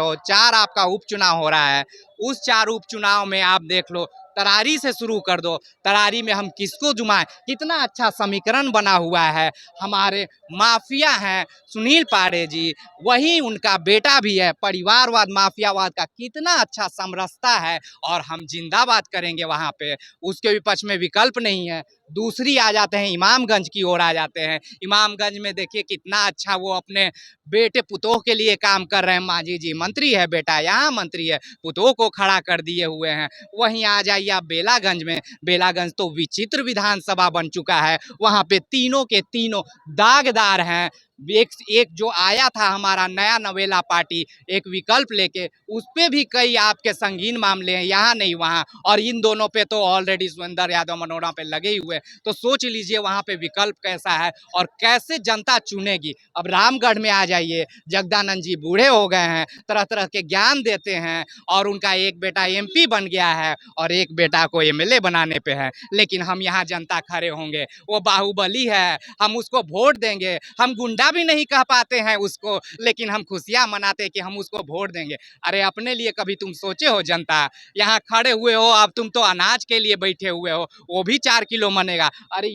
हो, 4 आपका उपचुनाव हो रहा है। उस 4 उपचुनाव में आप देख लो, तरारी से शुरू कर दो, तरारी में हम किसको जुमाएं? कितना अच्छा समीकरण बना हुआ है। हमारे माफिया हैं सुनील पांडे जी, वही उनका बेटा भी है। परिवारवाद माफियावाद का कितना अच्छा समरसता है और हम जिंदाबाद करेंगे वहाँ पे। उसके विपक्ष में विकल्प नहीं है। दूसरी आ जाते हैं, इमामगंज की ओर आ जाते हैं। इमामगंज में देखिए कितना अच्छा वो अपने बेटे पुतोह के लिए काम कर रहे हैं। मांझी जी मंत्री है, बेटा यहाँ मंत्री है, पुतोह को खड़ा कर दिए हुए हैं। वहीं आ जाइए आप बेलागंज में। बेलागंज तो विचित्र विधानसभा बन चुका है। वहाँ पे तीनों के तीनों दागदार हैं। एक जो आया था हमारा नया नवेला पार्टी एक विकल्प लेके, उस पे भी कई आपके संगीन मामले हैं, यहाँ नहीं वहाँ। और इन दोनों पे तो ऑलरेडी सुरेंद्र यादव मनोरमा पे लगे ही हुए। तो सोच लीजिए वहाँ पे विकल्प कैसा है और कैसे जनता चुनेगी। अब रामगढ़ में आ जाइए, जगदानंद जी बूढ़े हो गए हैं, तरह तरह के ज्ञान देते हैं और उनका एक बेटा एमपी बन गया है और एक बेटा को एमएलए बनाने पे है। लेकिन हम यहाँ जनता खड़े होंगे, वो बाहुबली है, हम उसको वोट देंगे। हम गुंडा भी नहीं कह पाते हैं उसको, लेकिन हम खुशियां मनाते कि हम उसको वोट देंगे। अरे अपने लिए कभी तुम सोचे हो? जनता यहाँ खड़े हुए हो, अब तुम तो अनाज के लिए बैठे हुए हो, वो भी 4 किलो मनेगा। अरे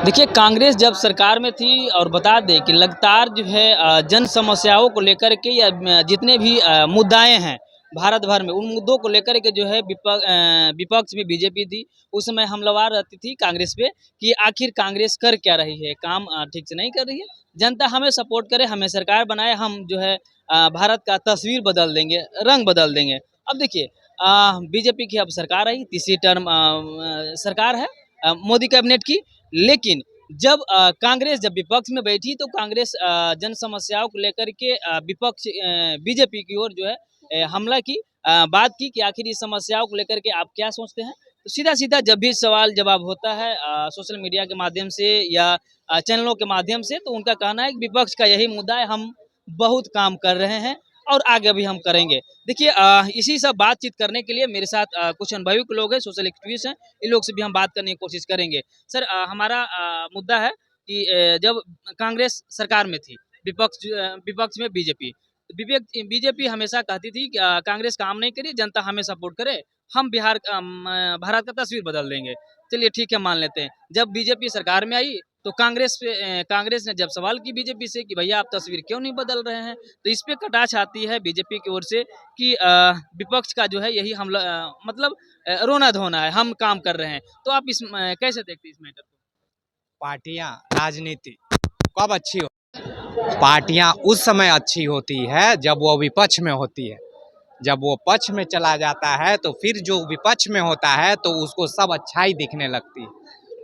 देखिए, कांग्रेस जब सरकार में थी और बता दें कि लगातार जो है जन समस्याओं को लेकर के या जितने भी मुद्दाएं हैं भारत भर में, उन मुद्दों को लेकर के जो है विपक्ष में बीजेपी थी। उस समय हमलावर रहती थी कांग्रेस पे कि आखिर कांग्रेस कर क्या रही है, काम ठीक से नहीं कर रही है, जनता हमें सपोर्ट करे, हमें सरकार बनाए, हम जो है भारत का तस्वीर बदल देंगे, रंग बदल देंगे। अब देखिए, बीजेपी की अब सरकार आई, तीसरी टर्म सरकार है मोदी कैबिनेट की। लेकिन जब कांग्रेस जब विपक्ष में बैठी तो कांग्रेस जन समस्याओं को लेकर के विपक्ष बीजेपी की ओर जो है हमला की, बात की कि आखिर इस समस्याओं को लेकर के आप क्या सोचते हैं। तो सीधा सीधा जब भी सवाल जवाब होता है सोशल मीडिया के माध्यम से या चैनलों के माध्यम से, तो उनका कहना है कि विपक्ष का यही मुद्दा है, हम बहुत काम कर रहे हैं और आगे भी हम करेंगे। देखिए, इसी सब बातचीत करने के लिए मेरे साथ कुछ अनुभवी लोग हैं, सोशल एक्टिविस्ट हैं, इन लोग से भी हम बात करने की कोशिश करेंगे। सर, हमारा मुद्दा है कि जब कांग्रेस सरकार में थी, विपक्ष में बीजेपी, बीजेपी हमेशा कहती थी कि कांग्रेस काम नहीं करी, जनता हमें सपोर्ट करे, हम भारत का तस्वीर बदल देंगे। चलिए ठीक है, मान लेते हैं। जब बीजेपी सरकार में आई तो कांग्रेस ने जब सवाल की बीजेपी से कि भैया आप तस्वीर क्यों नहीं बदल रहे हैं, तो इस पे कटाक्ष आती है बीजेपी की ओर से कि विपक्ष का जो है यही हमला, मतलब रोना धोना है, हम काम कर रहे हैं। तो आप कैसे देखते हैं इस मैटर को? पार्टियां राजनीति कब अच्छी हो? पार्टियां उस समय अच्छी होती है जब वो विपक्ष में होती है। जब वो पक्ष में चला जाता है तो फिर जो विपक्ष में होता है तो उसको सब अच्छाई दिखने लगती है।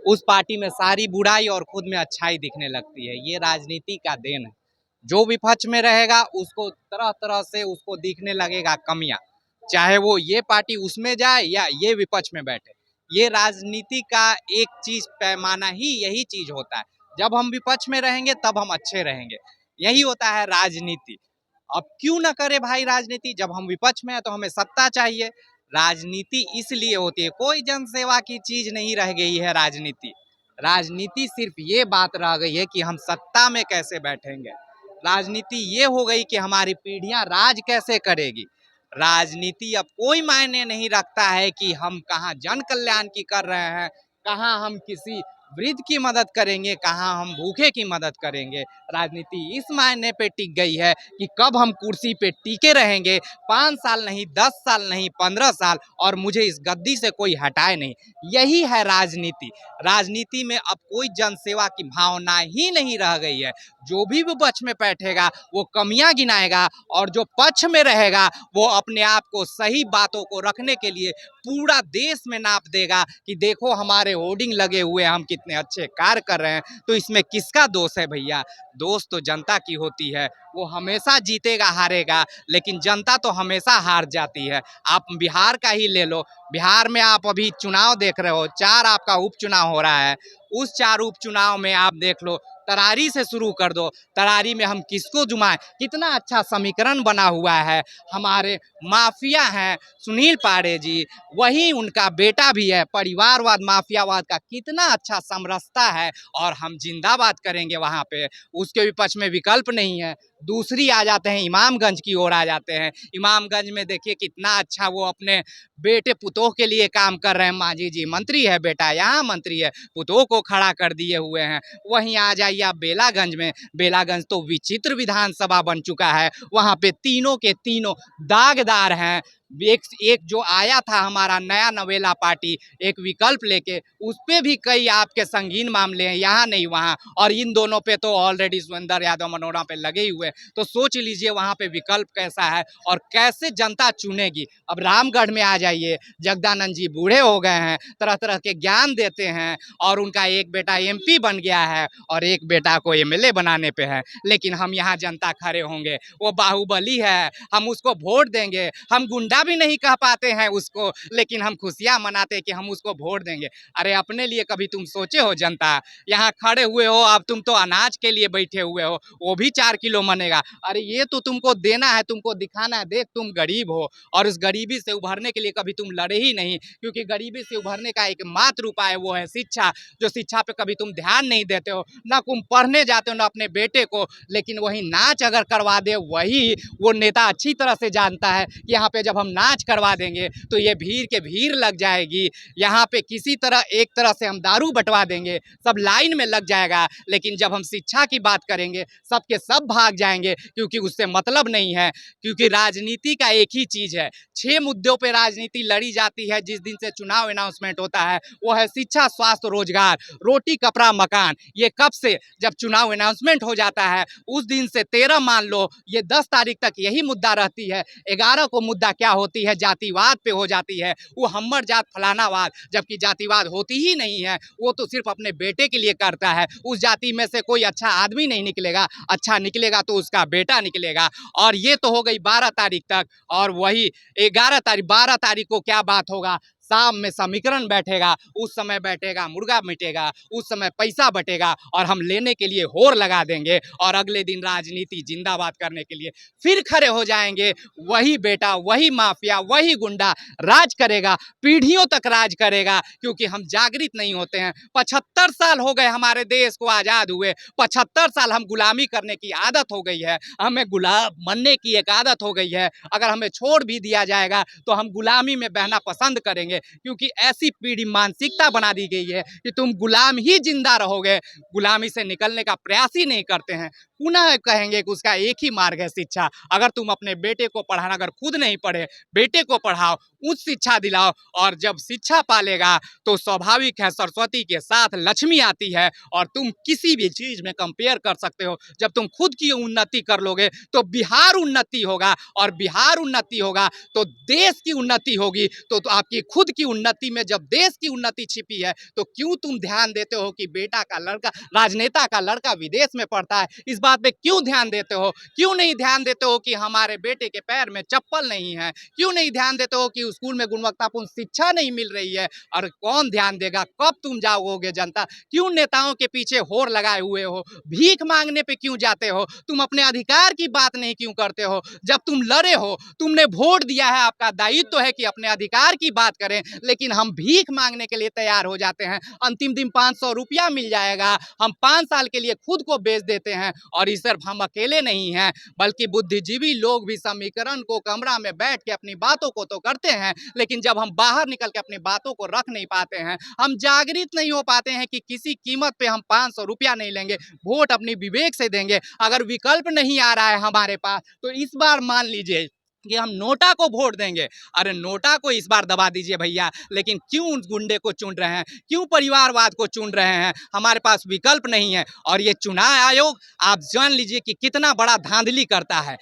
उस पार्टी में सारी बुराई और खुद में अच्छाई दिखने लगती है। ये राजनीति का देन है। जो विपक्ष में रहेगा उसको तरह तरह से उसको दिखने लगेगा कमियां, चाहे वो ये पार्टी उसमें जाए या ये विपक्ष में बैठे। ये राजनीति का एक चीज पैमाना ही यही चीज होता है। जब हम विपक्ष में रहेंगे तब हम अच्छे रहेंगे, यही होता है राजनीति। अब क्यों ना करे भाई राजनीति, जब हम विपक्ष में है तो हमें सत्ता चाहिए। राजनीति इसलिए होती है, कोई जन सेवा की चीज नहीं रह गई है राजनीति। राजनीति सिर्फ ये बात रह गई है कि हम सत्ता में कैसे बैठेंगे। राजनीति ये हो गई कि हमारी पीढ़ियां राज कैसे करेगी। राजनीति अब कोई मायने नहीं रखता है कि हम कहाँ जन कल्याण की कर रहे हैं, कहाँ हम किसी वृद्ध की मदद करेंगे, कहाँ हम भूखे की मदद करेंगे। राजनीति इस मायने पे टिक गई है कि कब हम कुर्सी पे टिके रहेंगे, 5 साल नहीं, 10 साल नहीं, 15 साल, और मुझे इस गद्दी से कोई हटाए नहीं। यही है राजनीति। राजनीति में अब कोई जनसेवा की भावना ही नहीं रह गई है। जो भी विपक्ष में बैठेगा वो कमियां गिनाएगा और जो पक्ष में रहेगा वो अपने आप को सही बातों को रखने के लिए पूरा देश में नाप देगा कि देखो हमारे होर्डिंग लगे हुए, हम कितने अच्छे कार्य कर रहे हैं। तो इसमें किसका दोष है भैया? दोष तो जनता की होती है। वो हमेशा जीतेगा हारेगा, लेकिन जनता तो हमेशा हार जाती है। आप बिहार का ही ले लो, बिहार में आप अभी चुनाव देख रहे हो, 4 आपका उपचुनाव हो रहा है। उस 4 उपचुनाव में आप देख लो, तरारी से शुरू कर दो, तरारी में हम किसको जुमाएं? कितना अच्छा समीकरण बना हुआ है। हमारे माफिया हैं सुनील पांडे जी, वही उनका बेटा भी है। परिवारवाद माफियावाद का कितना अच्छा समरसता है और हम जिंदाबाद करेंगे वहाँ पे। उसके विपक्ष में विकल्प नहीं है। दूसरी आ जाते हैं इमामगंज की ओर आ जाते हैं। इमामगंज में देखिए कितना अच्छा वो अपने बेटे पुतोह के लिए काम कर रहे हैं। मांझी जी मंत्री है, बेटा यहाँ मंत्री है, पुतोह को खड़ा कर दिए हुए हैं। वहीं आ जाइए आप बेलागंज में। बेलागंज तो विचित्र विधानसभा बन चुका है, वहाँ पे तीनों के तीनों दागदार हैं। एक एक जो आया था हमारा नया नवेला पार्टी एक विकल्प लेके, उस पे भी कई आपके संगीन मामले हैं, यहाँ नहीं वहाँ, और इन दोनों पे तो ऑलरेडी सुरेंद्र यादव मनोरमा पे लगे ही हुए। तो सोच लीजिए वहाँ पे विकल्प कैसा है और कैसे जनता चुनेगी। अब रामगढ़ में आ जाइए, जगदानंद जी बूढ़े हो गए हैं, तरह तरह के ज्ञान देते हैं, और उनका एक बेटा एमपी बन गया है और एक बेटा को एमएलए बनाने पे है। लेकिन हम यहाँ जनता खड़े होंगे, वो बाहुबली है, हम उसको वोट देंगे। हम गुंडा भी नहीं कह पाते हैं उसको, लेकिन हम खुशियाँ मनाते कि हम उसको वोट देंगे। अरे अपने लिए कभी तुम सोचे हो जनता? यहाँ खड़े हुए हो, अब तुम तो अनाज के लिए बैठे हुए हो, वो भी 4 किलो बनेगा। अरे ये तो तुमको देना है, तुमको दिखाना है, देख तुम गरीब हो, और उस गरीबी से उभरने के लिए कभी तुम लड़े ही नहीं, क्योंकि गरीबी से उभरने का एकमात्र उपाय वो है शिक्षा। जो शिक्षा पे कभी तुम ध्यान नहीं देते हो, ना तुम पढ़ने जाते हो ना अपने बेटे को। लेकिन वही नाच अगर करवा दे, वही वो नेता अच्छी तरह से जानता है कि यहाँ पे जब हम नाच करवा देंगे तो ये भीड़ के भीड़ लग जाएगी, यहाँ पे किसी तरह एक तरह से हम दारू बंटवा देंगे, सब लाइन में लग जाएगा। लेकिन जब हम शिक्षा की बात करेंगे, सबके सब भाग जाएंगे, क्योंकि उससे मतलब नहीं है। क्योंकि राजनीति का एक ही चीज है, 6 मुद्दों पे राजनीति लड़ी जाती है। जिस दिन से चुनाव अनाउंसमेंट होता है वो है शिक्षा, स्वास्थ्य, रोजगार, रोटी, कपड़ा, मकान। ये कब से? जब चुनाव अनाउंसमेंट हो जाता है उस दिन से 13 मान लो, ये 10 तारीख तक यही मुद्दा रहती है। 11 को मुद्दा क्या होती है? जातिवाद पे हो जाती है, वो हमर जात फलानावाद। जबकि जातिवाद होती ही नहीं है, वो तो सिर्फ अपने बेटे के लिए करता है। उस जाति में से कोई अच्छा आदमी नहीं निकलेगा, अच्छा निकलेगा तो उसका बेटा निकलेगा। और ये तो हो गई 12 तारीख तक, और वही 12 तारीख को क्या बात होगा? शाम में समीकरण बैठेगा, उस समय बैठेगा मुर्गा मिटेगा, उस समय पैसा बटेगा, और हम लेने के लिए होर लगा देंगे। और अगले दिन राजनीति जिंदाबाद करने के लिए फिर खड़े हो जाएंगे। वही बेटा, वही माफिया, वही गुंडा राज करेगा, पीढ़ियों तक राज करेगा, क्योंकि हम जागृत नहीं होते हैं। 75 साल हो गए हमारे देश को आजाद हुए, 75 साल हम गुलामी करने की आदत हो गई है, हमें गुलाम बनने की एक आदत हो गई है। अगर हमें छोड़ भी दिया जाएगा तो हम गुलामी में बहना पसंद करेंगे, क्योंकि ऐसी पीढ़ी मानसिकता बना दी गई है कि तुम गुलाम ही जिंदा रहोगे, गुलामी से निकलने का प्रयास ही नहीं करते हैं। पुनः कहेंगे कि उसका एक ही मार्ग है शिक्षा। अगर तुम अपने बेटे को पढ़ाना, अगर खुद नहीं पढ़े, बेटे को पढ़ाओ, उच्च शिक्षा दिलाओ, और जब शिक्षा पालेगा तो स्वाभाविक है सरस्वती के साथ लक्ष्मी आती है, और तुम किसी भी चीज में कंपेयर कर सकते हो। जब तुम खुद की उन्नति कर लोगे तो बिहार उन्नति होगा, और बिहार उन्नति होगा तो देश की उन्नति होगी। तो आपकी खुद की उन्नति में जब देश की उन्नति छिपी है, तो क्यों तुम ध्यान देते हो कि बेटा का लड़का, राजनेता का लड़का विदेश में पढ़ता है? इस बात पे क्यों ध्यान देते हो? क्यों नहीं ध्यान देते हो कि हमारे बेटे के पैर में चप्पल नहीं है? क्यों नहीं ध्यान देते हो कि स्कूल में गुणवत्तापूर्ण शिक्षा नहीं मिल रही है? और कौन ध्यान देगा? कब तुम जाओगे जनता? क्यों नेताओं के पीछे होर लगाए हुए हो? भीख मांगने पे क्यों जाते हो? तुम अपने अधिकार की बात नहीं क्यों करते हो? जब तुम लड़े हो, तुमने वोट दिया है, आपका दायित्व है कि अपने अधिकार की बात करें, लेकिन हम भीख मांगने के लिए तैयार हो जाते हैं। अंतिम दिन 500 रुपया मिल जाएगा, हम 5 साल के लिए खुद को बेच देते हैं। और इस सिर्फ हम अकेले नहीं हैं, बल्कि बुद्धिजीवी लोग भी समीकरण को कमरा में बैठ के अपनी बातों को तो करते हैं, लेकिन जब हम बाहर निकल के अपनी बातों को रख नहीं पाते हैं, हम जागृत नहीं हो पाते हैं कि किसी कीमत पे हम 500 रुपया नहीं लेंगे, वोट अपनी विवेक से देंगे। अगर विकल्प नहीं आ रहा है हमारे पास, तो इस बार मान लीजिए कि हम नोटा को वोट देंगे। अरे नोटा को इस बार दबा दीजिए भैया, लेकिन क्यों उस गुंडे को चुन रहे हैं? क्यों परिवारवाद को चुन रहे हैं? हमारे पास विकल्प नहीं है। और ये चुनाव आयोग, आप जान लीजिए कि कितना बड़ा धांधली करता है।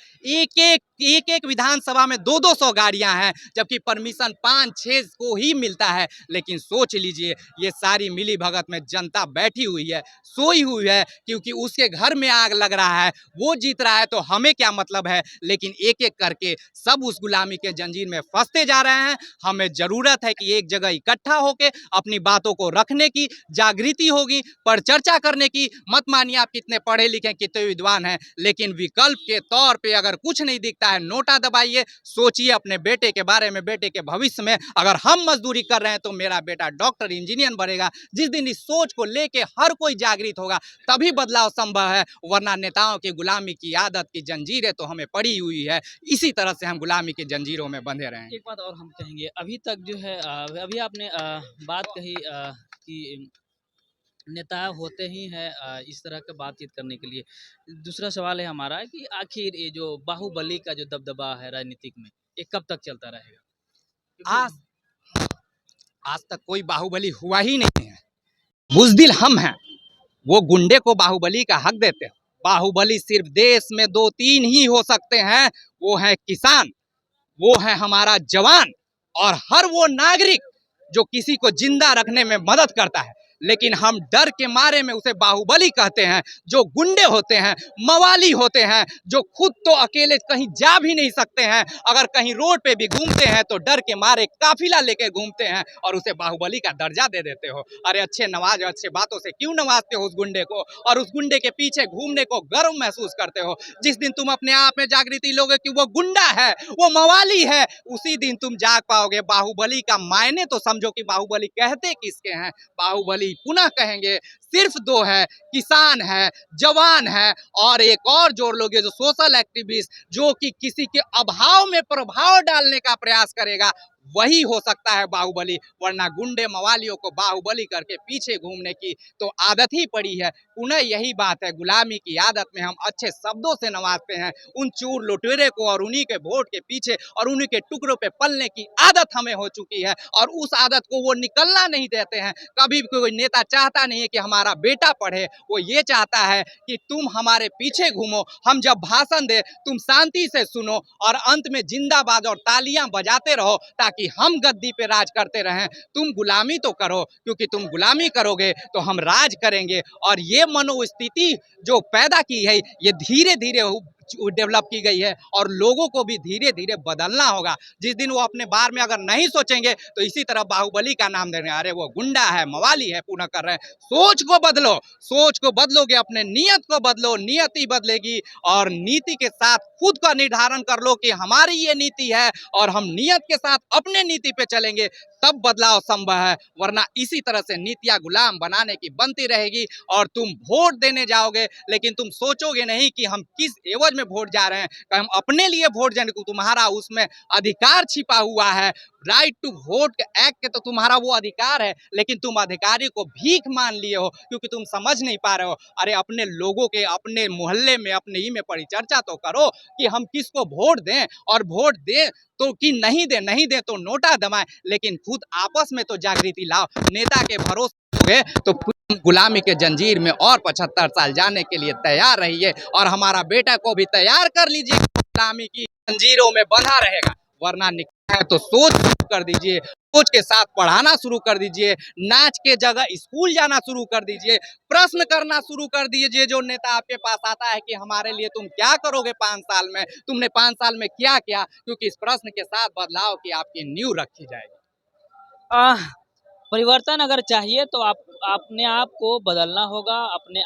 एक विधानसभा में 200 गाड़ियां हैं, जबकि परमिशन 5-6 को ही मिलता है। लेकिन सोच लीजिए, ये सारी मिली भगत में जनता बैठी हुई है, सोई हुई है, क्योंकि उसके घर में आग लग रहा है, वो जीत रहा है तो हमें क्या मतलब है? लेकिन एक एक करके सब उस गुलामी के जंजीर में फंसते जा रहे हैं। हमें जरूरत है कि एक जगह इकट्ठा होकर अपनी बातों को रखने की जागृति होगी, पर चर्चा करने की। मत मानिए आप कितने पढ़े लिखे, कितने विद्वान हैं, लेकिन विकल्प के तौर पे अगर कुछ नहीं दिखता लगता है नोटा दबाइए, सोचिए अपने बेटे के बारे में, बेटे के भविष्य में। अगर हम मजदूरी कर रहे हैं तो मेरा बेटा डॉक्टर इंजीनियर बनेगा। जिस दिन इस सोच को लेके हर कोई जागृत होगा तभी बदलाव संभव है, वरना नेताओं की गुलामी की आदत की जंजीरें तो हमें पड़ी हुई है, इसी तरह से हम गुलामी की जंजीरों में बंधे रहेंगे। एक बात और हम कहेंगे, अभी तक जो है अभी आपने बात कही कि नेता होते ही हैं इस तरह का बातचीत करने के लिए। दूसरा सवाल है हमारा कि आखिर ये जो बाहुबली का जो दबदबा है राजनीतिक में, ये कब तक चलता रहेगा? आज आज तक कोई बाहुबली हुआ ही नहीं है। बुजदिल हम हैं, वो गुंडे को बाहुबली का हक देते हैं। बाहुबली सिर्फ देश में 2-3 ही हो सकते हैं, वो है किसान, वो है हमारा जवान और हर वो नागरिक जो किसी को जिंदा रखने में मदद करता है। लेकिन हम डर के मारे में उसे बाहुबली कहते हैं। जो गुंडे होते हैं, मवाली होते हैं, जो खुद तो अकेले कहीं जा भी नहीं सकते हैं, अगर कहीं रोड पे भी घूमते हैं तो डर के मारे काफिला लेके घूमते हैं और उसे बाहुबली का दर्जा दे देते हो। अरे अच्छे नवाज, अच्छे बातों से क्यों नवाजते हो उस गुंडे को और उस गुंडे के पीछे घूमने को गर्व महसूस करते हो? जिस दिन तुम अपने आप में जागृति लोगे कि वो गुंडा है, वो मवाली है, उसी दिन तुम जाग पाओगे। बाहुबली का मायने तो समझो कि बाहुबली कहते किसके हैं। बाहुबली पुनः कहेंगे सिर्फ 2 है, किसान है, जवान है और एक और जोड़ लोगे जो सोशल एक्टिविस्ट, जो कि किसी के अभाव में प्रभाव डालने का प्रयास करेगा, वही हो सकता है बाहुबली। वरना गुंडे मवालियों को बाहुबली करके पीछे घूमने की तो आदत ही पड़ी है। पुनः यही बात है, गुलामी की आदत में हम अच्छे शब्दों से नवाजते हैं उन चूर लुटेरे को और उन्हीं के वोट के पीछे और उन्हीं के टुकड़ों पे पलने की आदत हमें हो चुकी है और उस आदत को वो निकलना नहीं देते हैं। कभी भी कोई नेता चाहता नहीं है कि हमारा बेटा पढ़े, वो ये चाहता है कि तुम हमारे पीछे घूमो, हम जब भाषण दे तुम शांति से सुनो और अंत में जिंदाबाद और तालियां बजाते रहो ताकि हम गद्दी पे राज करते रहें। तुम गुलामी तो करो, क्योंकि तुम गुलामी करोगे तो हम राज करेंगे। और ये मनोस्थिति जो पैदा की है, ये धीरे धीरे डेवलप की गई है और लोगों को भी धीरे धीरे बदलना होगा। जिस दिन वो अपने बारे में अगर नहीं सोचेंगे तो इसी तरह बाहुबली का नाम देंगे, अरे वो गुंडा है, मवाली है, पुनः कर रहे हैं। सोच को बदलो, सोच को बदलोगे अपने नियत को बदलो, नियति बदलेगी और नीति के साथ खुद का निर्धारण कर लो कि हमारी ये नीति है और हम नियत के साथ अपने नीति पे चलेंगे, तब बदलाव संभव है। वरना इसी तरह से नीतियां गुलाम बनाने की बनती रहेगी और तुम वोट देने जाओगे लेकिन तुम सोचोगे नहीं कि हम किस एवज में वोट जा रहे हैं, कि हम अपने लिए वोट देने को, तुम्हारा उसमें अधिकार छिपा हुआ है। राइट टू वोट एक्ट के तो तुम्हारा वो अधिकार है, लेकिन तुम अधिकारी को भीख मान लिए हो क्योंकि तुम समझ नहीं पा रहे हो। अरे अपने लोगों के, अपने मोहल्ले में, अपने ही में परिचर्चा तो करो कि हम किसको वोट दें और वोट दें तो कि नहीं दे, नहीं दे तो नोटा दबाएं, लेकिन खुद आपस में तो जागृति लाओ। नेता के भरोसे तो गुलामी के जंजीर में और 75 साल जाने के लिए तैयार रहिए और हमारा बेटा को भी तैयार कर लीजिए, गुलामी की जंजीरों में बंधा रहेगा। वरना निकलना है तो सोच कर दीजिए, सोच के साथ पढ़ाना शुरू कर दीजिए, नाच के जगह स्कूल जाना शुरू कर दीजिए, प्रश्न करना शुरू कर दीजिए। जो नेता आपके पास आता है कि हमारे लिए तुम क्या करोगे 5 साल में, तुमने 5 साल में क्या किया, क्योंकि इस प्रश्न के साथ बदलाव की आपकी नींव रखी जाएगी। परिवर्तन अगर चाहिए तो आप अपने आप को बदलना होगा, अपने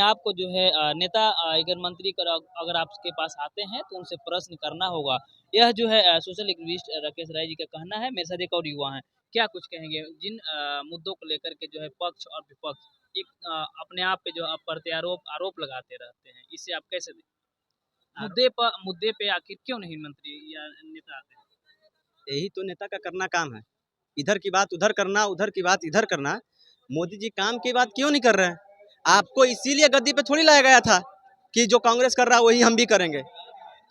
आप को जो है नेता अगर मंत्री अगर आपके पास आते हैं तो उनसे प्रश्न करना होगा। यह जो है सोशल एक्टिविस्ट राकेश राय जी का कहना है। मेरे साथ एक और युवा हैं, क्या कुछ कहेंगे जिन मुद्दों को लेकर के जो है पक्ष और विपक्ष एक अपने आप पे जो आरोप लगाते रहते हैं, इससे आप कैसे मुद्दे पे आखिर क्यों नहीं मंत्री या नेता आते हैं? यही तो नेता का करना काम है, इधर की बात उधर करना, उधर की बात इधर करना। मोदी जी काम की बात क्यों नहीं कर रहे हैं? आपको इसीलिए गद्दी पे थोड़ी लाया गया था कि जो कांग्रेस कर रहा है वही हम भी करेंगे।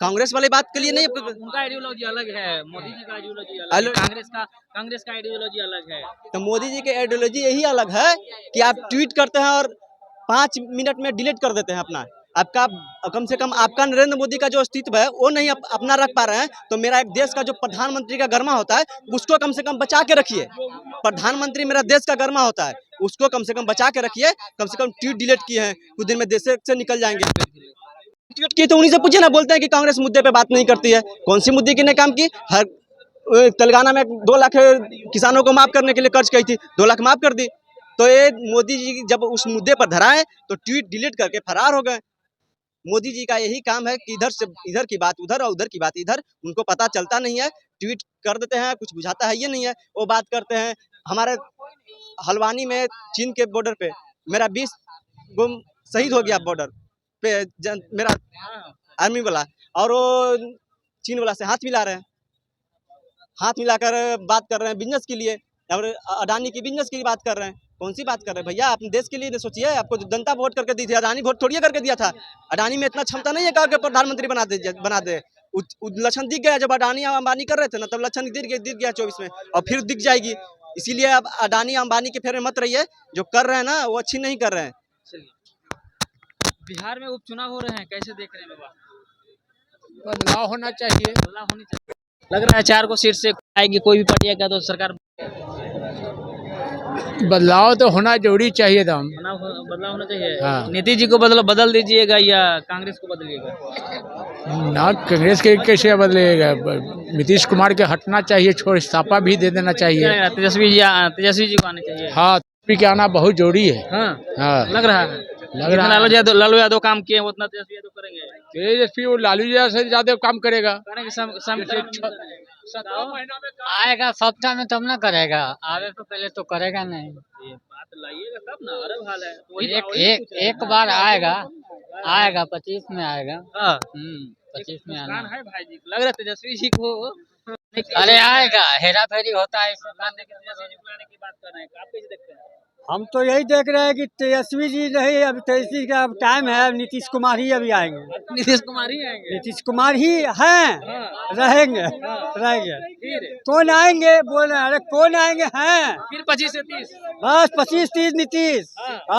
कांग्रेस वाली बात के लिए नहीं। उनका आइडियोलॉजी अलग है, मोदी जी का आइडियोलॉजी अलग है, कांग्रेस का आइडियोलॉजी अलग है। तो मोदी जी के आइडियोलॉजी यही अलग है कि आप ट्वीट करते हैं और 5 मिनट में डिलीट कर देते हैं अपना। आपका कम से कम आपका नरेंद्र मोदी का जो अस्तित्व है वो नहीं अपना रख पा रहे हैं। तो मेरा एक देश का जो प्रधानमंत्री का गर्मा होता है उसको कम से कम बचा के रखिए। प्रधानमंत्री मेरा देश का गर्मा होता है, उसको कम से कम बचा के रखिए। कम से कम ट्वीट डिलीट किए हैं, कुछ दिन में देश से निकल जाएंगे। ट्वीट किए तो उन्हीं से पूछिए ना, बोलते हैं कि कांग्रेस मुद्दे पे बात नहीं करती है। कौन सी मुद्दे की ने काम की? हर तेलंगाना में 2 लाख किसानों को माफ करने के लिए कर्ज की थी, 2 लाख माफ कर दी। तो ये मोदी जी जब उस मुद्दे पर धराए तो ट्वीट डिलीट करके फरार हो गए। मोदी जी का यही काम है कि इधर से इधर की बात उधर और उधर की बात इधर, उनको पता चलता नहीं है, ट्वीट कर देते हैं, कुछ बुझाता है ये नहीं है। वो बात करते हैं हमारे हल्द्वानी में चीन के बॉर्डर पे मेरा 20 गुम शहीद हो गया बॉर्डर पे मेरा आर्मी वाला, और वो चीन वाला से हाथ मिला रहे हैं, हाथ मिलाकर बात कर रहे हैं बिजनेस के लिए, और अडानी की बिजनेस की बात कर रहे हैं। कौन सी बात कर रहे हैं भैया, अपने देश के लिए सोचिए। आपको जनता वोट करके दी थी, अडानी वोट थोड़ी करके दिया था। अडानी में इतना क्षमता नहीं है कि प्रधानमंत्री बना दे। लक्षण दिख गया जब अडानी अंबानी कर रहे थे ना, तब लक्षण दिख गया 24 में, और फिर दिख जाएगी। इसीलिए अब अडानी अंबानी के फेर में मत रहिए, जो कर रहे हैं ना वो अच्छी नहीं कर रहे हैं। बिहार में उपचुनाव हो रहे हैं, कैसे देख रहे हैं बाबा? बदलाव होना चाहिए। बदलाव होनी चाहिए। लग रहा है 4 को सीट से आएगी कोई भी पार्टी आएगा तो सरकार बदलाव तो होना जरूरी चाहिए था। बदलाव होना चाहिए। हाँ। नीतीश जी को बदल दीजिएगा या कांग्रेस को बदलिएगा? ना कांग्रेस के कैसे बदलेगा, नीतीश कुमार के हटना चाहिए, छोड़ इस्तीफा भी दे देना चाहिए। तेजस्वी जी को आने चाहिए। हाँ, तेजस्वी के आना बहुत जरूरी है। हाँ, हाँ, लग रहा है। लग रहा है। लालू यादव काम किए उतना तेजस्वी यादव करेंगे। तेजस्वी वो लालू जी से ज्यादा काम करेगा। आएगा सप्ताह में तब ना करेगा, आवे तो पहले तो करेगा नहीं। ये बात लाइएगा तब ना, अरे हाल है तो एक बार आएगा 25 में आएगा। हाँ, 25 में आना है भाई जी, लग रहा है तेजस्वी जी को। अरे आएगा, हेरा फेरी होता है की बात कर रहे हैं, आप कैसे देखते हैं? हम तो यही देख रहे हैं कि तेजस्वी जी नहीं, अब तेजस्वी का अब टाइम है, अब नीतीश कुमार ही अभी आएंगे। नीतीश कुमार ही आएंगे। नीतीश कुमार ही हैं, रहेंगे। फिर कौन आएंगे बोल रहे हैं, अरे कौन आएंगे हैं, फिर 25 से 30 बस 25-30 नीतीश।